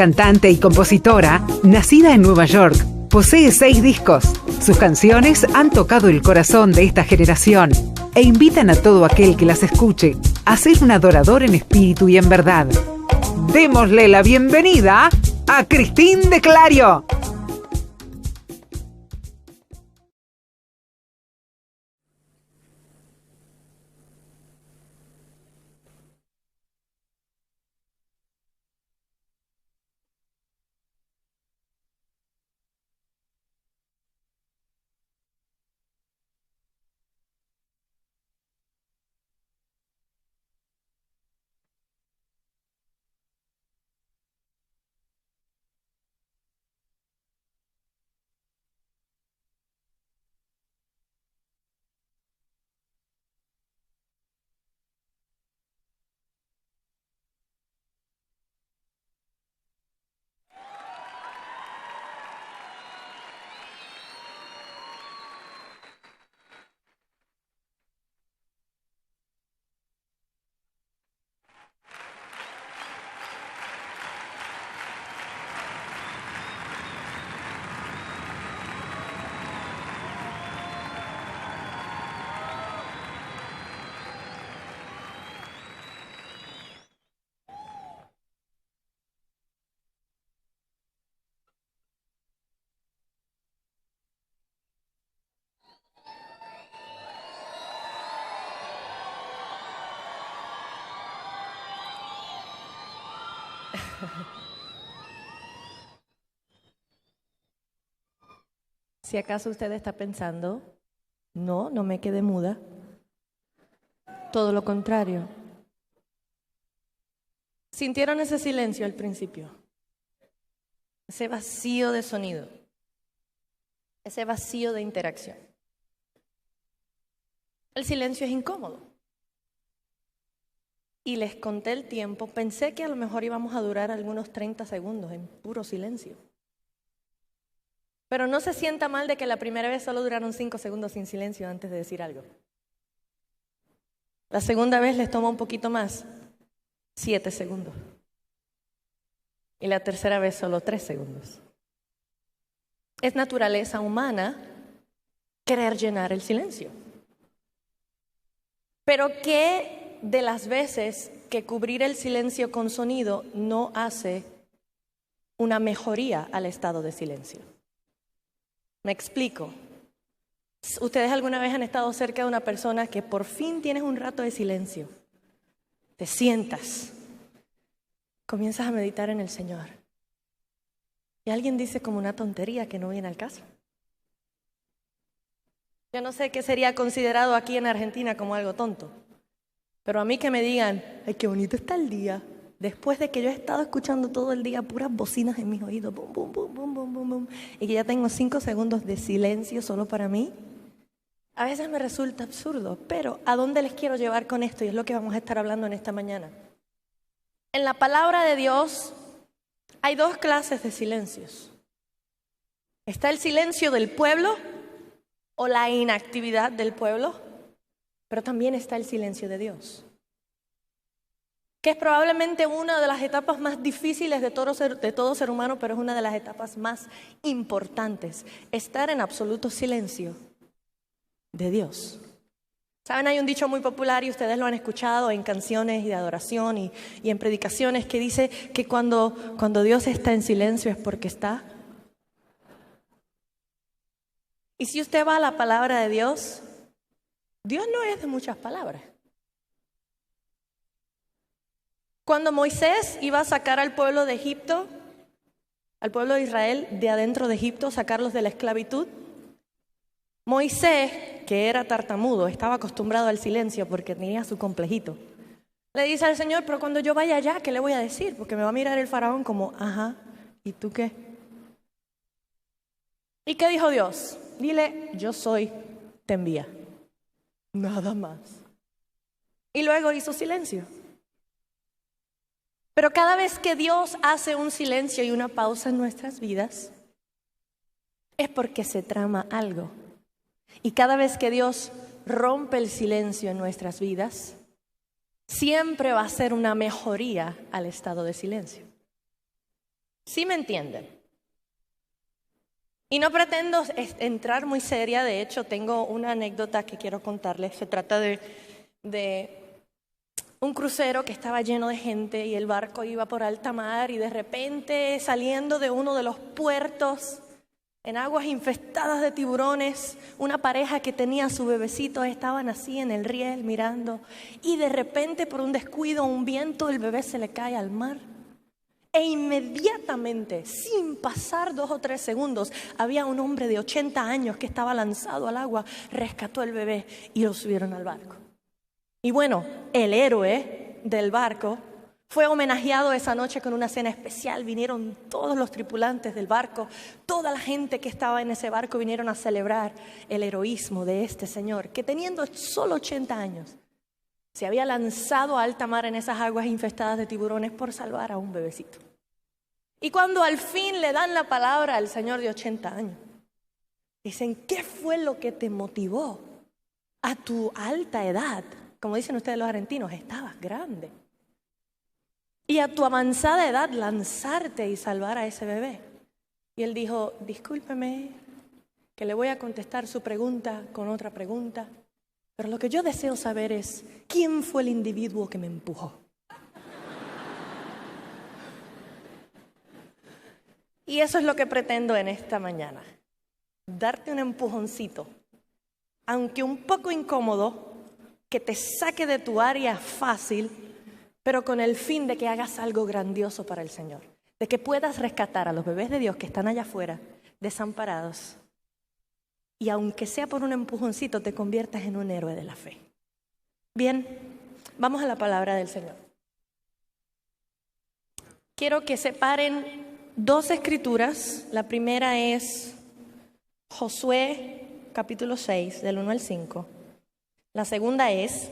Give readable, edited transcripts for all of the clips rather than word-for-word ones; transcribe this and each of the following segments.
cantante y compositora, nacida en Nueva York, posee 6 discos. Sus canciones han tocado el corazón de esta generación e invitan a todo aquel que las escuche a ser un adorador en espíritu y en verdad. Démosle la bienvenida a Cristín de Clario. Si acaso usted está pensando, no me quedé muda. Todo lo contrario. ¿Sintieron ese silencio al principio? Ese vacío de sonido. Ese vacío de interacción. El silencio es incómodo. Y les conté el tiempo. Pensé que a lo mejor íbamos a durar algunos 30 segundos en puro silencio. Pero no se sienta mal de que la primera vez solo duraron 5 segundos sin silencio antes de decir algo. La segunda vez les toma un poquito más, 7 segundos. Y la tercera vez solo 3 segundos. Es naturaleza humana querer llenar el silencio. Pero ¿qué de las veces que cubrir el silencio con sonido no hace una mejoría al estado de silencio? Me explico. ¿Ustedes alguna vez han estado cerca de una persona que por fin tienes un rato de silencio? Te sientas, comienzas a meditar en el Señor. Y alguien dice como una tontería que no viene al caso. Yo no sé qué sería considerado aquí en Argentina como algo tonto. Pero a mí que me digan, ay, qué bonito está el día. Después de que yo he estado escuchando todo el día puras bocinas en mis oídos, bum, bum, bum, bum, bum, bum, bum, y que ya tengo 5 segundos de silencio solo para mí, a veces me resulta absurdo. Pero ¿a dónde les quiero llevar con esto? Y es lo que vamos a estar hablando en esta mañana. En la palabra de Dios hay 2 clases de silencios. Está el silencio del pueblo o la inactividad del pueblo, pero también está el silencio de Dios, que es probablemente una de las etapas más difíciles de todo ser humano, pero es una de las etapas más importantes. Estar en absoluto silencio de Dios. Saben, hay un dicho muy popular y ustedes lo han escuchado en canciones y de adoración y en predicaciones que dice que cuando Dios está en silencio es porque está. Y si usted va a la palabra de Dios, Dios no es de muchas palabras. Cuando Moisés iba a sacar al pueblo de Egipto, al pueblo de Israel de adentro de Egipto, sacarlos de la esclavitud, Moisés, que era tartamudo, estaba acostumbrado al silencio porque tenía su complejito. Le dice al Señor, pero cuando yo vaya allá, ¿qué le voy a decir? Porque me va a mirar el faraón como, ajá, ¿y tú qué? ¿Y qué dijo Dios? Dile, yo soy, te envía. Nada más. Y luego hizo silencio. Pero cada vez que Dios hace un silencio y una pausa en nuestras vidas, es porque se trama algo. Y cada vez que Dios rompe el silencio en nuestras vidas, siempre va a ser una mejoría al estado de silencio. ¿Sí me entienden? Y no pretendo entrar muy seria, de hecho tengo una anécdota que quiero contarles. Se trata de un crucero que estaba lleno de gente y el barco iba por alta mar y de repente saliendo de uno de los puertos en aguas infestadas de tiburones, una pareja que tenía a su bebecito estaban así en el riel mirando y de repente por un descuido, un viento, el bebé se le cae al mar. E inmediatamente, sin pasar 2 o 3 segundos, había un hombre de 80 años que estaba lanzado al agua, rescató el bebé y lo subieron al barco. Y bueno, el héroe del barco fue homenajeado esa noche con una cena especial. Vinieron todos los tripulantes del barco, toda la gente que estaba en ese barco vinieron a celebrar el heroísmo de este señor, que teniendo solo 80 años, se había lanzado a alta mar en esas aguas infestadas de tiburones por salvar a un bebecito. Y cuando al fin le dan la palabra al señor de 80 años, dicen, ¿qué fue lo que te motivó a tu alta edad? Como dicen ustedes los argentinos, estabas grande. Y a tu avanzada edad lanzarte y salvar a ese bebé. Y él dijo, discúlpeme, que le voy a contestar su pregunta con otra pregunta. Pero lo que yo deseo saber es, ¿quién fue el individuo que me empujó? Y eso es lo que pretendo en esta mañana. Darte un empujoncito, aunque un poco incómodo, que te saque de tu área fácil, pero con el fin de que hagas algo grandioso para el Señor. De que puedas rescatar a los bebés de Dios que están allá afuera, desamparados. Y aunque sea por un empujoncito, te conviertas en un héroe de la fe. Bien, vamos a la palabra del Señor. Quiero que separen 2 escrituras. La primera es Josué, capítulo 6, del 1 al 5. La segunda es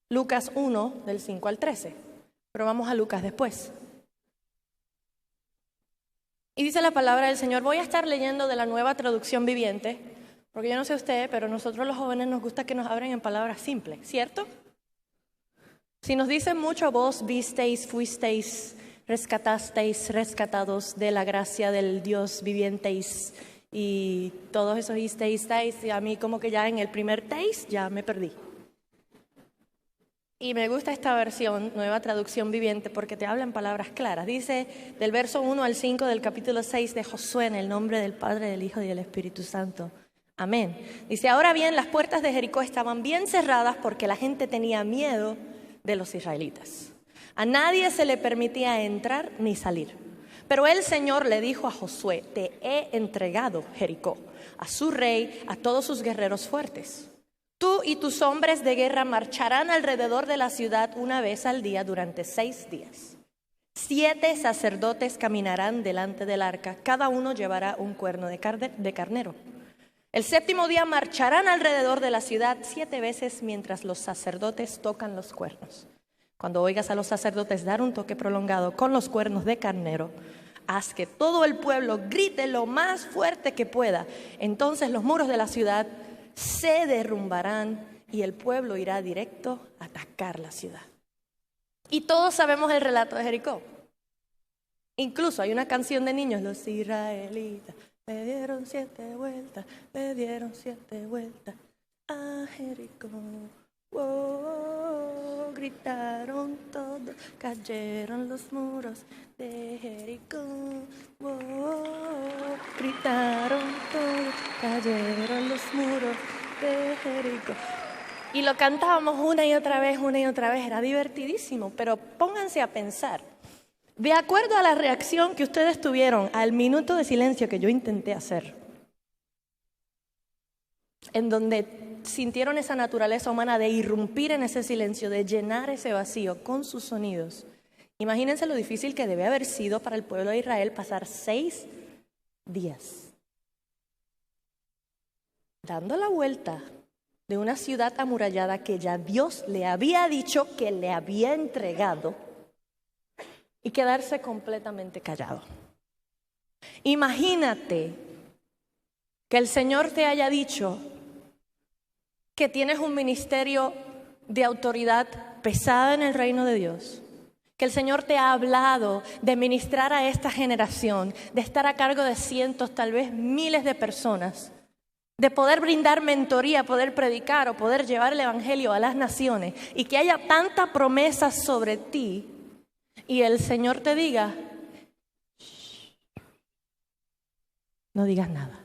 Lucas 1, del 5 al 13. Pero vamos a Lucas después. Y dice la palabra del Señor, voy a estar leyendo de la Nueva Traducción Viviente, porque yo no sé usted, pero nosotros los jóvenes nos gusta que nos hablen en palabras simples, ¿cierto? Si nos dicen mucho, vos visteis, fuisteis, rescatasteis, rescatados de la gracia del Dios vivienteis, y todos esos isteis, y a mí como que ya en el primer teis ya me perdí. Y me gusta esta versión, Nueva Traducción Viviente, porque te habla en palabras claras. Dice del verso 1 al 5 del capítulo 6 de Josué, en el nombre del Padre, del Hijo y del Espíritu Santo. Amén. Dice, ahora bien, las puertas de Jericó estaban bien cerradas porque la gente tenía miedo de los israelitas. A nadie se le permitía entrar ni salir. Pero el Señor le dijo a Josué, te he entregado Jericó, a su rey, a todos sus guerreros fuertes. Tú y tus hombres de guerra marcharán alrededor de la ciudad una vez al día durante 6 días. 7 sacerdotes caminarán delante del arca, cada uno llevará un cuerno de carnero. El 7º día marcharán alrededor de la ciudad 7 veces mientras los sacerdotes tocan los cuernos. Cuando oigas a los sacerdotes dar un toque prolongado con los cuernos de carnero, haz que todo el pueblo grite lo más fuerte que pueda. Entonces los muros de la ciudad se derrumbarán y el pueblo irá directo a atacar la ciudad. Y todos sabemos el relato de Jericó. Incluso hay una canción de niños, los israelitas le dieron 7 vueltas, le dieron 7 vueltas a Jericó. Oh, gritaron todos, cayeron los muros de Jericó. Oh, gritaron todos, cayeron los muros de Jericó. Y lo cantábamos una y otra vez, era divertidísimo, pero pónganse a pensar. De acuerdo a la reacción que ustedes tuvieron al minuto de silencio que yo intenté hacer, en donde sintieron esa naturaleza humana de irrumpir en ese silencio, de llenar ese vacío con sus sonidos. Imagínense lo difícil que debe haber sido para el pueblo de Israel pasar 6 días dando la vuelta de una ciudad amurallada que ya Dios le había dicho que le había entregado y quedarse completamente callado. Imagínate que el Señor te haya dicho que tienes un ministerio de autoridad pesada en el reino de Dios que el Señor te ha hablado de ministrar a esta generación, de estar a cargo de cientos, tal vez miles de personas, de poder brindar mentoría, poder predicar o poder llevar el evangelio a las naciones, y que haya tanta promesa sobre ti y el Señor te diga, no digas nada.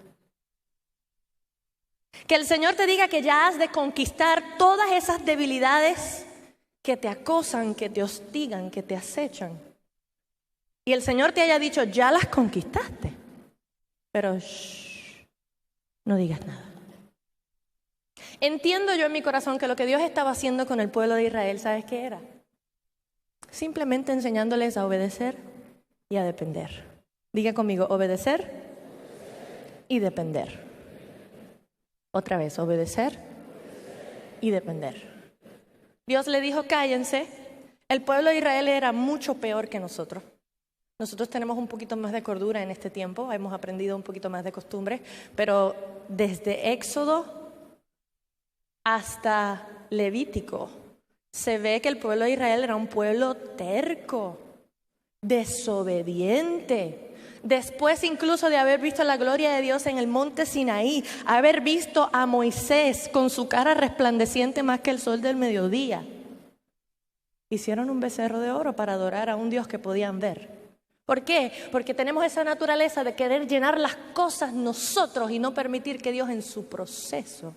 Que el Señor te diga que ya has de conquistar todas esas debilidades que te acosan, que te hostigan, que te acechan. Y el Señor te haya dicho, ya las conquistaste, pero no digas nada. Entiendo yo en mi corazón que lo que Dios estaba haciendo con el pueblo de Israel, ¿sabes qué era? Simplemente enseñándoles a obedecer y a depender. Diga conmigo, obedecer y depender. Otra vez, obedecer y depender. Dios le dijo, cállense. El pueblo de Israel era mucho peor que nosotros. Nosotros tenemos un poquito más de cordura en este tiempo, hemos aprendido un poquito más de costumbres, pero desde Éxodo hasta Levítico se ve que el pueblo de Israel era un pueblo terco, desobediente. Después incluso de haber visto la gloria de Dios en el monte Sinaí, haber visto a Moisés con su cara resplandeciente más que el sol del mediodía, hicieron un becerro de oro para adorar a un Dios que podían ver. ¿Por qué? Porque tenemos esa naturaleza de querer llenar las cosas nosotros y no permitir que Dios en su proceso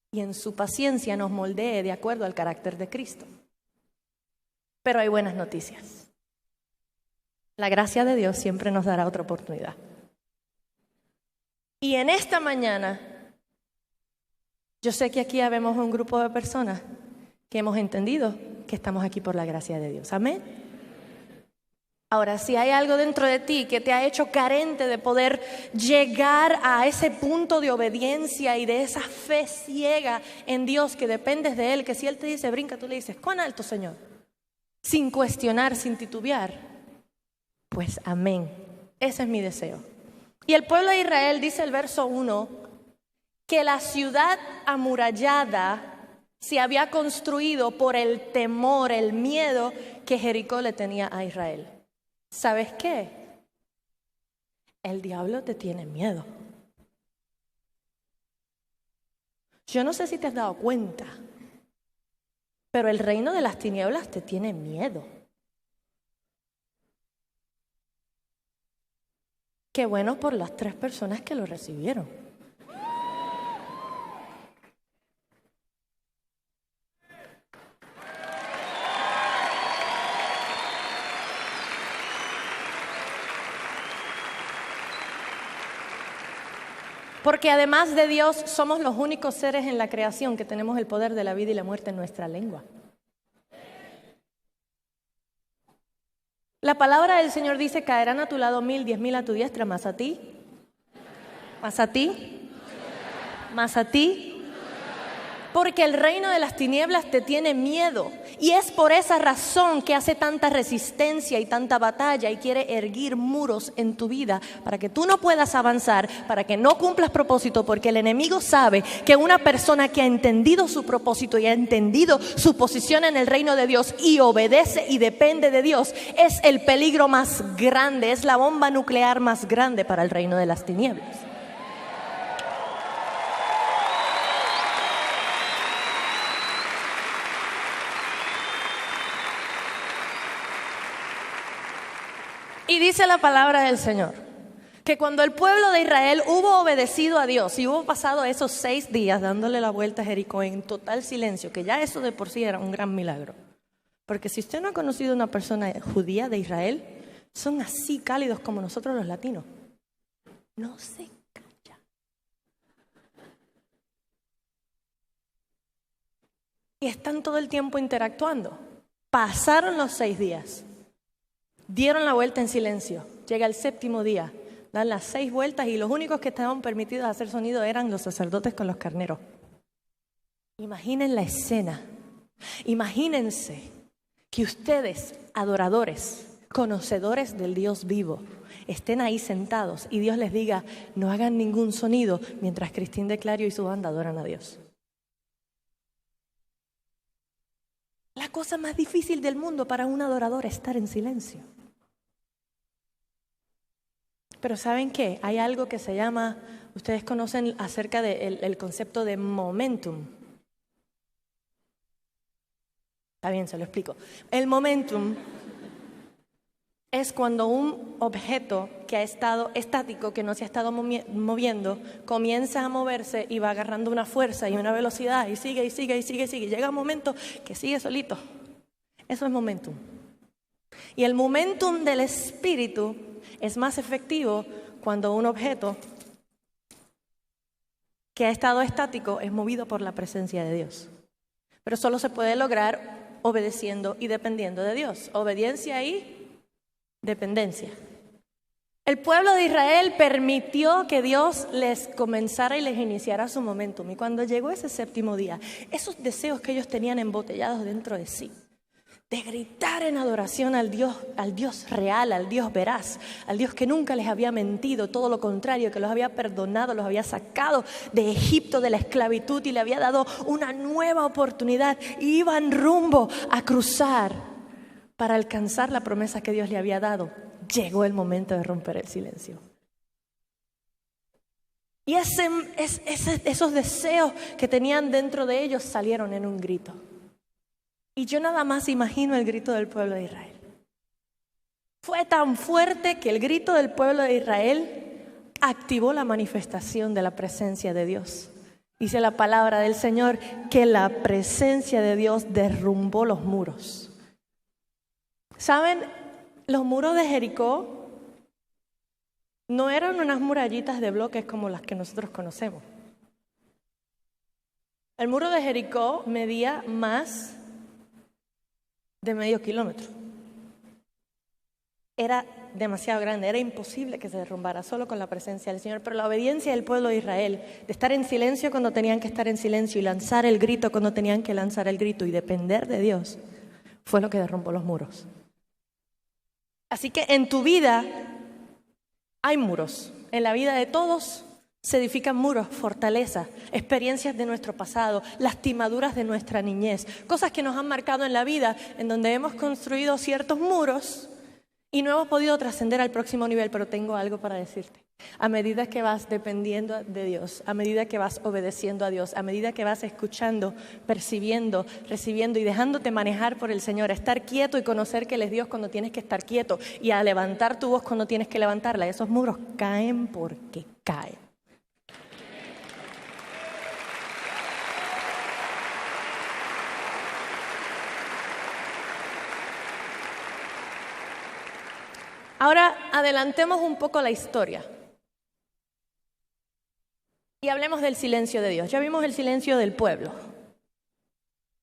y en su paciencia nos moldee de acuerdo al carácter de Cristo. Pero hay buenas noticias. La gracia de Dios siempre nos dará otra oportunidad. Y en esta mañana, yo sé que aquí habemos un grupo de personas que hemos entendido que estamos aquí por la gracia de Dios. Amén. Ahora, si hay algo dentro de ti que te ha hecho carente de poder llegar a ese punto de obediencia y de esa fe ciega en Dios, que dependes de Él, que si Él te dice brinca, tú le dices, ¿cuán alto, Señor? Sin cuestionar, sin titubear. Pues amén, ese es mi deseo. Y el pueblo de Israel, dice el verso 1, que la ciudad amurallada se había construido por el temor, el miedo que Jericó le tenía a Israel. ¿Sabes qué? El diablo te tiene miedo. Yo no sé si te has dado cuenta, pero el reino de las tinieblas te tiene miedo. Qué bueno por las 3 personas que lo recibieron. Porque además de Dios, somos los únicos seres en la creación que tenemos el poder de la vida y la muerte en nuestra lengua. La palabra del Señor dice, caerán a tu lado 1000, 10,000 a tu diestra, más a ti, más a ti, más a ti. Porque el reino de las tinieblas te tiene miedo. Y es por esa razón que hace tanta resistencia y tanta batalla y quiere erguir muros en tu vida para que tú no puedas avanzar, para que no cumplas propósito, porque el enemigo sabe que una persona que ha entendido su propósito y ha entendido su posición en el reino de Dios y obedece y depende de Dios, es el peligro más grande, es la bomba nuclear más grande para el reino de las tinieblas. Y dice la palabra del Señor, que cuando el pueblo de Israel hubo obedecido a Dios y hubo pasado esos 6 días dándole la vuelta a Jericó en total silencio, que ya eso de por sí era un gran milagro. Porque si usted no ha conocido una persona judía de Israel, son así cálidos como nosotros los latinos. No se calla. Y están todo el tiempo interactuando. Pasaron los 6 días. Dieron la vuelta en silencio. Llega el 7º día. Dan las 6 vueltas y los únicos que estaban permitidos hacer sonido eran los sacerdotes con los carneros. Imaginen la escena. Imagínense que ustedes, adoradores, conocedores del Dios vivo, estén ahí sentados y Dios les diga, no hagan ningún sonido mientras Cristín de Clario y su banda adoran a Dios. La cosa más difícil del mundo para un adorador, estar en silencio. Pero ¿saben qué? Hay algo que se llama, ustedes conocen acerca del concepto de momentum. Está bien, se lo explico. El momentum es cuando un objeto que ha estado estático, que no se ha estado moviendo, comienza a moverse y va agarrando una fuerza y una velocidad y sigue, y sigue, y sigue, y sigue. Llega un momento que sigue solito. Eso es momentum. Y el momentum del espíritu es más efectivo cuando un objeto que ha estado estático es movido por la presencia de Dios. Pero solo se puede lograr obedeciendo y dependiendo de Dios. Obediencia y dependencia. El pueblo de Israel permitió que Dios les comenzara y les iniciara su momentum. Y cuando llegó ese séptimo día, esos deseos que ellos tenían embotellados dentro de sí, de gritar en adoración al Dios real, al Dios veraz, al Dios que nunca les había mentido, todo lo contrario, que los había perdonado, los había sacado de Egipto, de la esclavitud, y le había dado una nueva oportunidad, y iban rumbo a cruzar para alcanzar la promesa que Dios le había dado. Llegó el momento de romper el silencio. Y esos deseos que tenían dentro de ellos salieron en un grito. Y yo nada más imagino el grito del pueblo de Israel. Fue tan fuerte que el grito del pueblo de Israel activó la manifestación de la presencia de Dios. Dice la palabra del Señor que la presencia de Dios derrumbó los muros. ¿Saben? Los muros de Jericó no eran unas murallitas de bloques como las que nosotros conocemos. El muro de Jericó medía más de medio kilómetro. Era demasiado grande, era imposible que se derrumbara solo con la presencia del Señor. Pero la obediencia del pueblo de Israel, de estar en silencio cuando tenían que estar en silencio y lanzar el grito cuando tenían que lanzar el grito y depender de Dios, fue lo que derrumbó los muros. Así que en tu vida hay muros. En la vida de todos se edifican muros, fortalezas, experiencias de nuestro pasado, lastimaduras de nuestra niñez, cosas que nos han marcado en la vida, en donde hemos construido ciertos muros y no hemos podido trascender al próximo nivel. Pero tengo algo para decirte. A medida que vas dependiendo de Dios, a medida que vas obedeciendo a Dios, a medida que vas escuchando, percibiendo, recibiendo y dejándote manejar por el Señor, a estar quieto y conocer que Él es Dios cuando tienes que estar quieto, y a levantar tu voz cuando tienes que levantarla, esos muros caen porque caen. Ahora adelantemos un poco la historia y hablemos del silencio de Dios. Ya vimos el silencio del pueblo.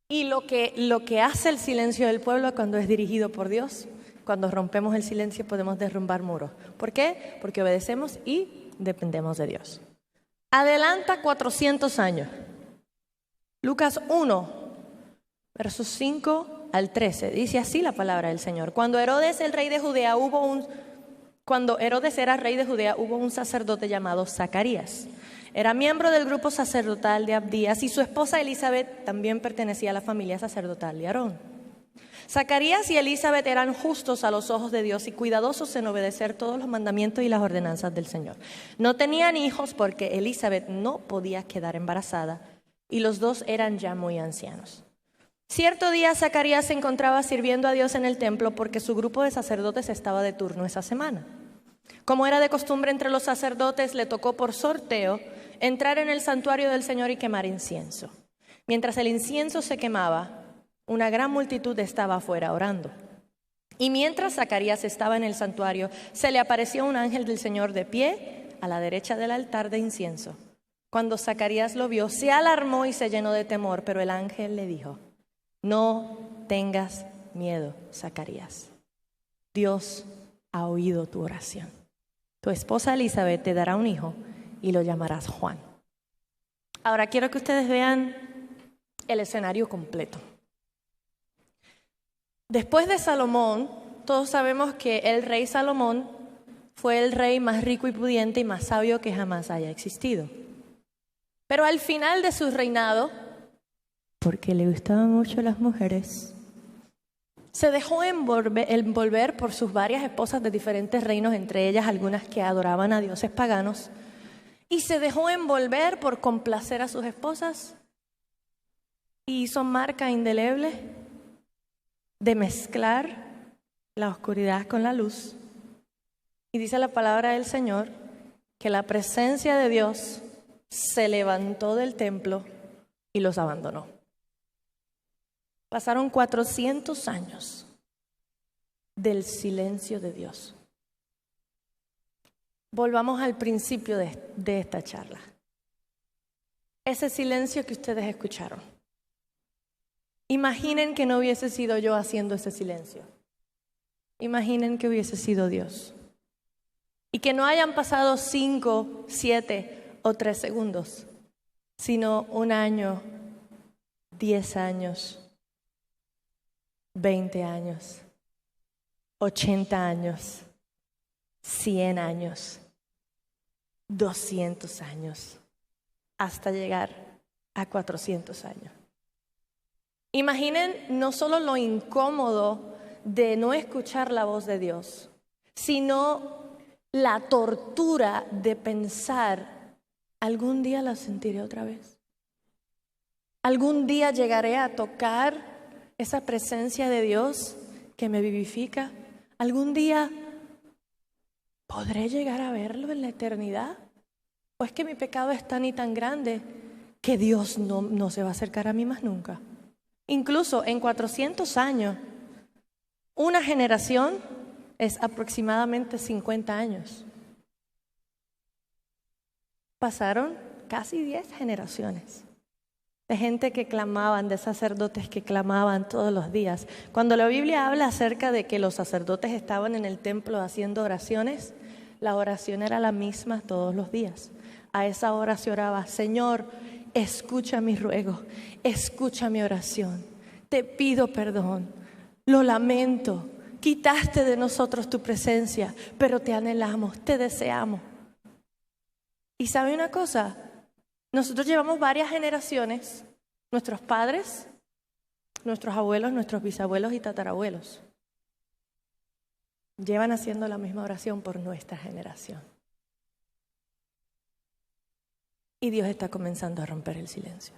Y lo que hace el silencio del pueblo cuando es dirigido por Dios, cuando rompemos el silencio podemos derrumbar muros. ¿Por qué? Porque obedecemos y dependemos de Dios. Adelanta 400 años. Lucas 1, versos 5 al 13. Dice así la palabra del Señor. Cuando Herodes era rey de Judea, hubo un sacerdote llamado Zacarías. Era miembro del grupo sacerdotal de Abdías, y su esposa Elizabeth también pertenecía a la familia sacerdotal de Aarón. Zacarías y Elizabeth eran justos a los ojos de Dios y cuidadosos en obedecer todos los mandamientos y las ordenanzas del Señor. No tenían hijos porque Elizabeth no podía quedar embarazada y los dos eran ya muy ancianos. Cierto día Zacarías se encontraba sirviendo a Dios en el templo porque su grupo de sacerdotes estaba de turno esa semana. Como era de costumbre entre los sacerdotes, le tocó por sorteo entrar en el santuario del Señor y quemar incienso. Mientras el incienso se quemaba, una gran multitud estaba afuera orando. Y mientras Zacarías estaba en el santuario, se le apareció un ángel del Señor de pie a la derecha del altar de incienso. Cuando Zacarías lo vio, se alarmó y se llenó de temor, pero el ángel le dijo: no tengas miedo, Zacarías. Dios ha oído tu oración. Tu esposa Elizabeth te dará un hijo y lo llamarás Juan. Ahora quiero que ustedes vean el escenario completo. Después de Salomón, todos sabemos que el rey Salomón fue el rey más rico y pudiente y más sabio que jamás haya existido. Pero al final de su reinado, porque le gustaban mucho las mujeres, Se dejó envolver por sus varias esposas de diferentes reinos, entre ellas algunas que adoraban a dioses paganos, y se dejó envolver por complacer a sus esposas y hizo marca indeleble de mezclar la oscuridad con la luz. Y dice la palabra del Señor que la presencia de Dios se levantó del templo y los abandonó. Pasaron 400 años del silencio de Dios. Volvamos al principio de esta charla. Ese silencio que ustedes escucharon. Imaginen que no hubiese sido yo haciendo ese silencio. Imaginen que hubiese sido Dios. Y que no hayan pasado 5, 7 o 3 segundos, sino 1 año, 10 años, 20 años, 80 años, 100 años, 200 años, hasta llegar a 400 años. Imaginen no solo lo incómodo de no escuchar la voz de Dios, sino la tortura de pensar, algún día la sentiré otra vez. Algún día llegaré a tocar esa presencia de Dios que me vivifica. Algún día podré llegar a verlo en la eternidad. ¿O es que mi pecado es tan y tan grande que Dios no se va a acercar a mí más nunca? Incluso en 400 años, una generación es aproximadamente 50 años. Pasaron casi 10 generaciones de gente que clamaban, de sacerdotes que clamaban todos los días. Cuando la Biblia habla acerca de que los sacerdotes estaban en el templo haciendo oraciones, la oración era la misma todos los días. A esa hora se oraba: Señor, escucha mi ruego, escucha mi oración. Te pido perdón, lo lamento. Quitaste de nosotros tu presencia, pero te anhelamos, te deseamos. Y ¿sabe una cosa? Nosotros llevamos varias generaciones, nuestros padres, nuestros abuelos, nuestros bisabuelos y tatarabuelos, llevan haciendo la misma oración por nuestra generación. Y Dios está comenzando a romper el silencio.